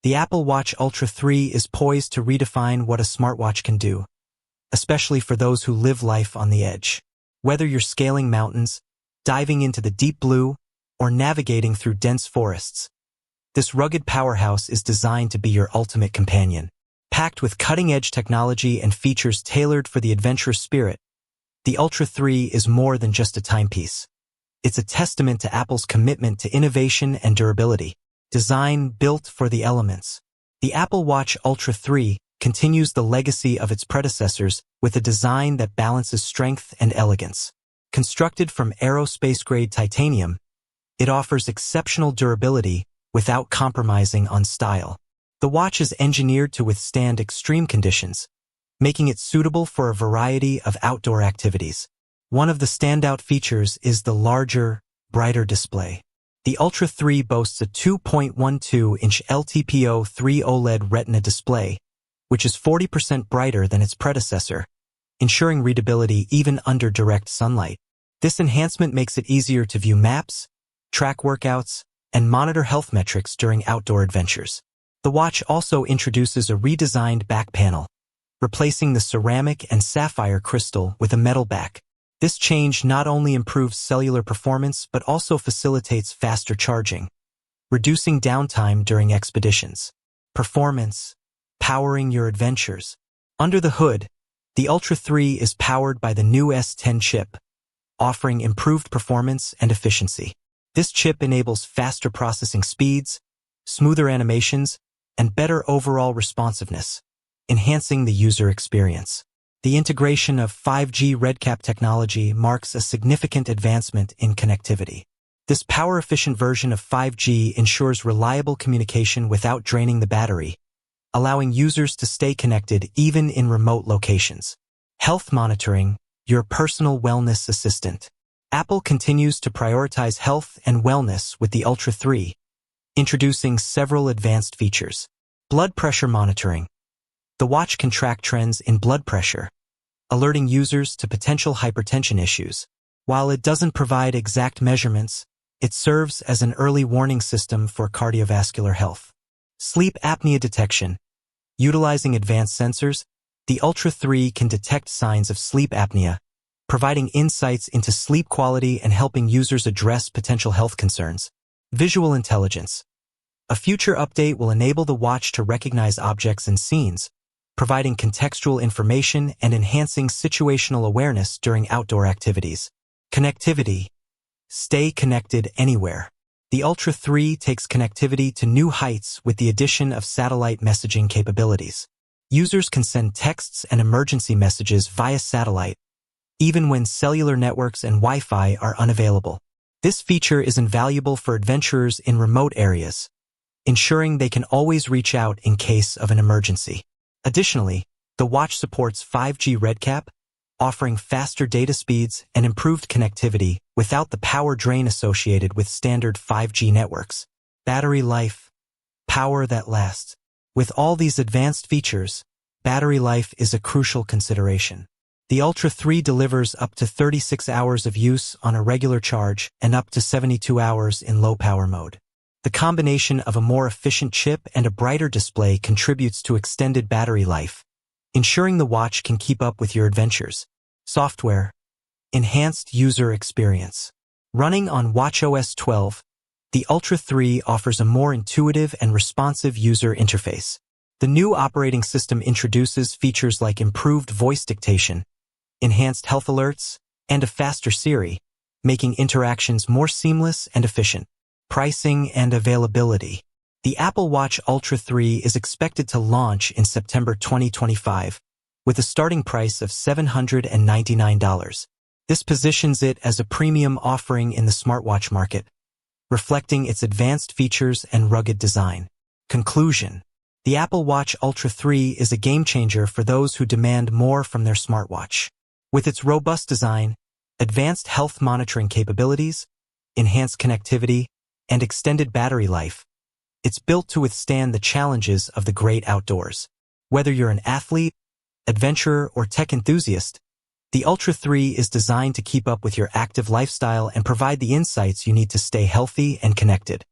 The Apple Watch Ultra 3 is poised to redefine what a smartwatch can do, especially for those who live life on the edge. Whether you're scaling mountains, diving into the deep blue, or navigating through dense forests, this rugged powerhouse is designed to be your ultimate companion. Packed with cutting-edge technology and features tailored for the adventurous spirit, the Ultra 3 is more than just a timepiece. It's a testament to Apple's commitment to innovation and durability. Design built for the elements. The Apple Watch Ultra 3 continues the legacy of its predecessors with a design that balances strength and elegance. Constructed from aerospace-grade titanium, it offers exceptional durability without compromising on style. The watch is engineered to withstand extreme conditions, making it suitable for a variety of outdoor activities. One of the standout features is the larger, brighter display. The Ultra 3 boasts a 2.12-inch LTPO 3 OLED Retina display, which is 40% brighter than its predecessor, ensuring readability even under direct sunlight. This enhancement makes it easier to view maps, track workouts, and monitor health metrics during outdoor adventures. The watch also introduces a redesigned back panel, replacing the ceramic and sapphire crystal with a metal back. This change not only improves cellular performance but also facilitates faster charging, reducing downtime during expeditions. Performance, powering your adventures. Under the hood, the Ultra 3 is powered by the new S10 chip, offering improved performance and efficiency. This chip enables faster processing speeds, smoother animations, and better overall responsiveness, enhancing the user experience. The integration of 5G RedCap technology marks a significant advancement in connectivity. This power-efficient version of 5G ensures reliable communication without draining the battery, allowing users to stay connected even in remote locations. Health monitoring, your personal wellness assistant. Apple continues to prioritize health and wellness with the Ultra 3, introducing several advanced features. Blood pressure monitoring. The watch can track trends in blood pressure, alerting users to potential hypertension issues. While it doesn't provide exact measurements, it serves as an early warning system for cardiovascular health. Sleep apnea detection. Utilizing advanced sensors, the Ultra 3 can detect signs of sleep apnea, providing insights into sleep quality and helping users address potential health concerns. Visual intelligence. A future update will enable the watch to recognize objects and scenes, providing contextual information and enhancing situational awareness during outdoor activities. Connectivity. Stay connected anywhere. The Ultra 3 takes connectivity to new heights with the addition of satellite messaging capabilities. Users can send texts and emergency messages via satellite, even when cellular networks and Wi-Fi are unavailable. This feature is invaluable for adventurers in remote areas, ensuring they can always reach out in case of an emergency. Additionally, the watch supports 5G RedCap, offering faster data speeds and improved connectivity without the power drain associated with standard 5G networks. Battery life. Power that lasts. With all these advanced features, battery life is a crucial consideration. The Ultra 3 delivers up to 36 hours of use on a regular charge and up to 72 hours in low-power mode. The combination of a more efficient chip and a brighter display contributes to extended battery life, ensuring the watch can keep up with your adventures. Software. Enhanced user experience. Running on WatchOS 12, the Ultra 3 offers a more intuitive and responsive user interface. The new operating system introduces features like improved voice dictation, enhanced health alerts, and a faster Siri, making interactions more seamless and efficient. Pricing and availability. The Apple Watch Ultra 3 is expected to launch in September 2025, with a starting price of $799. This positions it as a premium offering in the smartwatch market, reflecting its advanced features and rugged design. Conclusion. The Apple Watch Ultra 3 is a game-changer for those who demand more from their smartwatch. With its robust design, advanced health monitoring capabilities, enhanced connectivity, and extended battery life, it's built to withstand the challenges of the great outdoors. Whether you're an athlete, adventurer, or tech enthusiast, the Ultra 3 is designed to keep up with your active lifestyle and provide the insights you need to stay healthy and connected.